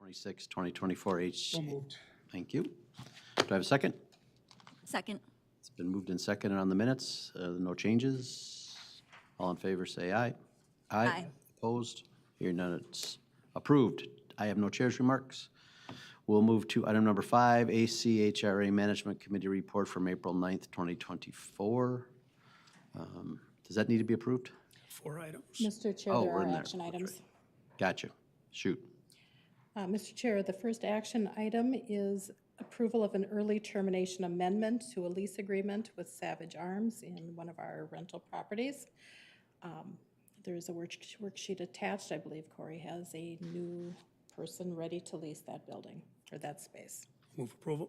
26, 2024 H. So moved. Thank you. Do I have a second? Second. It's been moved and seconded on the minutes. No changes. All in favor, say aye. Aye. Opposed? Hearing none, it's approved. I have no chair's remarks. We'll move to item number 5, ACHRA Management Committee Report from April 9th, 2024. Does that need to be approved? 4 items. Mr. Chair, Oh, there we're are in there. action That's items. Gotcha. Shoot. Mr. Chair, the first action item is approval of an early termination amendment to a lease agreement with Savage Arms in one of our rental properties. There's a worksheet attached. I believe Corey has a new person ready to lease that building or that space. Move approval.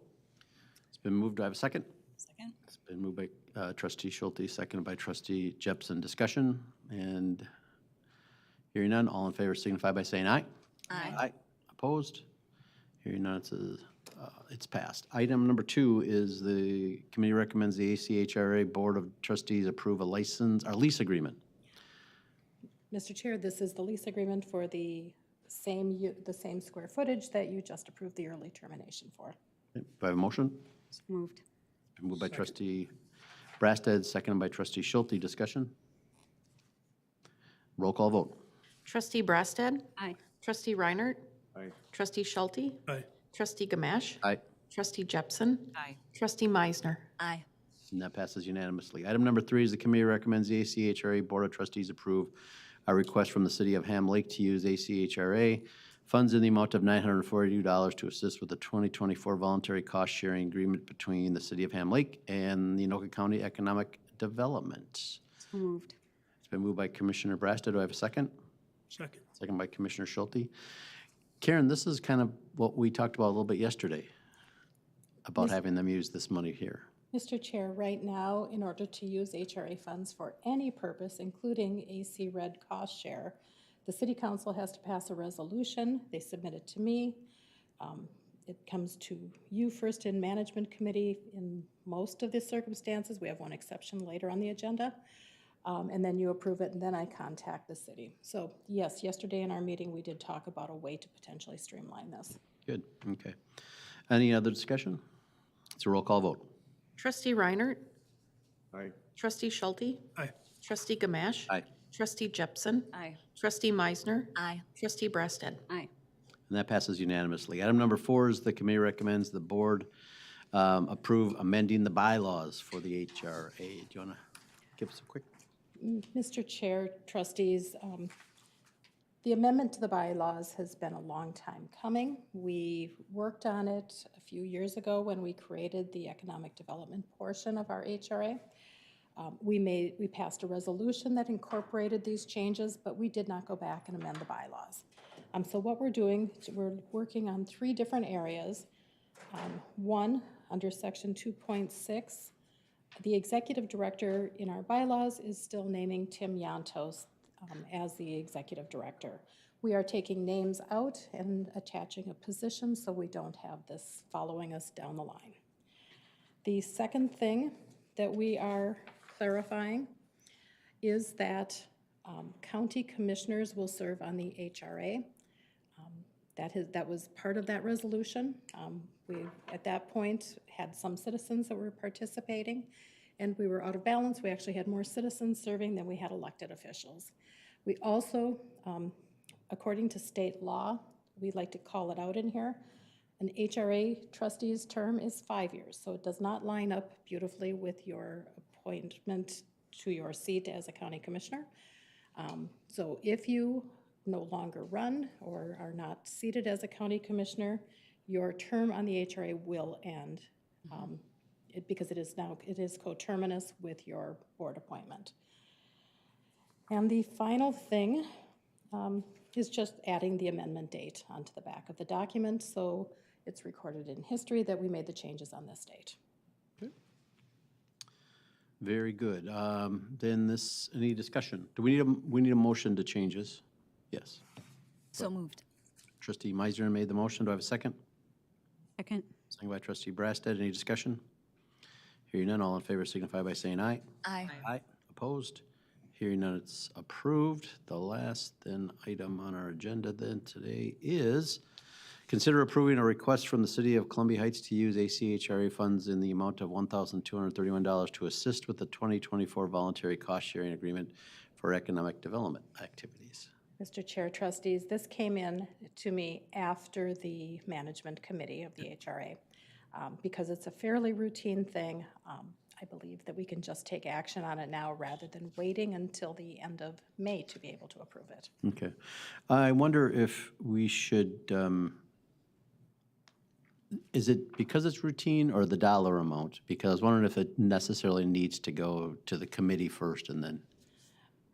It's been moved. Do I have a second? Second. It's been moved by trustee Schulte, seconded by trustee Jepson. Discussion, and hearing none, all in favor signify by saying aye. Aye. Aye. Opposed? Hearing none, it's passed. Item number 2 is the committee recommends the ACHRA Board of Trustees approve a lease agreement. Mr. Chair, this is the lease agreement for the same square footage that you just approved the early termination for. Do I have a motion? Moved. Moved by trustee Brasted, seconded by trustee Schulte. Discussion? Roll call vote. Trustee Brasted. Aye. Trustee Reinert. Aye. Trustee Schulte. Aye. Trustee Gamache. Aye. Trustee Jepson. Aye. Trustee Meisner. Aye. And that passes unanimously. Item number 3 is the committee recommends the ACHRA Board of Trustees approve a request from the city of Ham Lake to use ACHRA funds in the amount of $942 to assist with the 2024 voluntary cost-sharing agreement between the city of Ham Lake and the Anoka County Economic Development. So moved. It's been moved by Commissioner Brasted. Do I have a second? Second. Second by Commissioner Schulte. Karen, this is kind of what we talked about a little bit yesterday, about having them use this money here. Mr. Chair, right now, in order to use HRA funds for any purpose, including AC Red cost share, the City Council has to pass a resolution. They submit it to me. It comes to you first in Management Committee in most of the circumstances. We have one exception later on the agenda. And then you approve it, and then I contact the city. So yes, yesterday in our meeting, we did talk about a way to potentially streamline this. Good, okay. Any other discussion? It's a roll call vote. Trustee Reinert. Aye. Trustee Schulte. Aye. Trustee Gamache. Aye. Trustee Jepson. Aye. Trustee Meisner. Aye. Trustee Brasted. Aye. And that passes unanimously. Item number 4 is the committee recommends the board approve amending the bylaws for the HRA. Do you want to give us a quick? Mr. Chair, trustees, the amendment to the bylaws has been a long time coming. We worked on it a few years ago when we created the economic development portion of our HRA. We passed a resolution that incorporated these changes, but we did not go back and amend the bylaws. So what we're doing, we're working on 3 different areas. One, under section 2.6, the executive director in our bylaws is still naming Tim Yantos as the executive director. We are taking names out and attaching a position so we don't have this following us down the line. The second thing that we are clarifying is that county commissioners will serve on the HRA. That was part of that resolution. We, at that point, had some citizens that were participating, and we were out of balance. We actually had more citizens serving than we had elected officials. We also, according to state law, we'd like to call it out in here, an HRA trustee's term is 5 years, so it does not line up beautifully with your appointment to your seat as a county commissioner. So if you no longer run or are not seated as a county commissioner, your term on the HRA will end because it is coterminous with your board appointment. And the final thing is just adding the amendment date onto the back of the document, so it's recorded in history that we made the changes on this date. Very good. Then any discussion? Do we need a motion to change this? Yes. So moved. Trustee Meisner made the motion. Do I have a second? Second. Second by trustee Brasted. Any discussion? Hearing none, all in favor signify by saying aye. Aye. Aye. Opposed? Hearing none, it's approved. The last then item on our agenda then today is Consider approving a request from the City of Columbia Heights to use ACHRA funds in the amount of $1,231 to assist with the 2024 voluntary cost-sharing agreement for economic development activities. Mr. Chair, trustees, this came in to me after the management committee of the HRA. Because it's a fairly routine thing, I believe that we can just take action on it now rather than waiting until the end of May to be able to approve it. Okay. I wonder if we should, is it because it's routine or the dollar amount? Because I was wondering if it necessarily needs to go to the committee first and then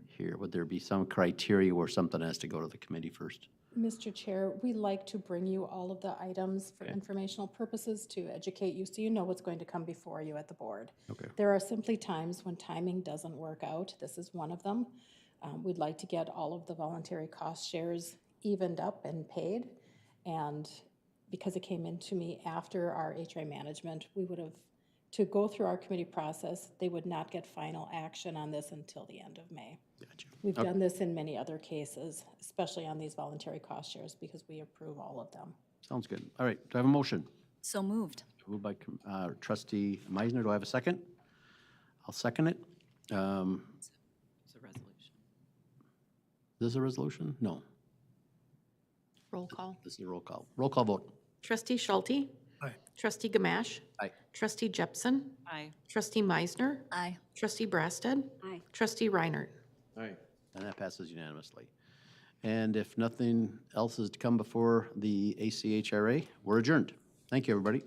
here. Would there be some criteria where something has to go to the committee first? Mr. Chair, we like to bring you all of the items for informational purposes to educate you so you know what's going to come before you at the board. Okay. There are simply times when timing doesn't work out. This is one of them. We'd like to get all of the voluntary cost shares evened up and paid. And because it came into me after our HRA management, we would have, to go through our committee process, they would not get final action on this until the end of May. Gotcha. We've done this in many other cases, especially on these voluntary cost shares, because we approve all of them. Sounds good. All right, do I have a motion? So moved. Moved by trustee Meisner. Do I have a second? I'll second it. It's a resolution. Is this a resolution? No, Roll call. this is a roll call. Roll call vote. Trustee Schulte. Aye. Trustee Gamache. Aye. Trustee Jepson. Aye. Trustee Meisner. Aye. Trustee Brasted. Aye. Trustee Reinert. And that passes unanimously. And if nothing else is to come before the ACHRA, we're adjourned. Thank you, everybody.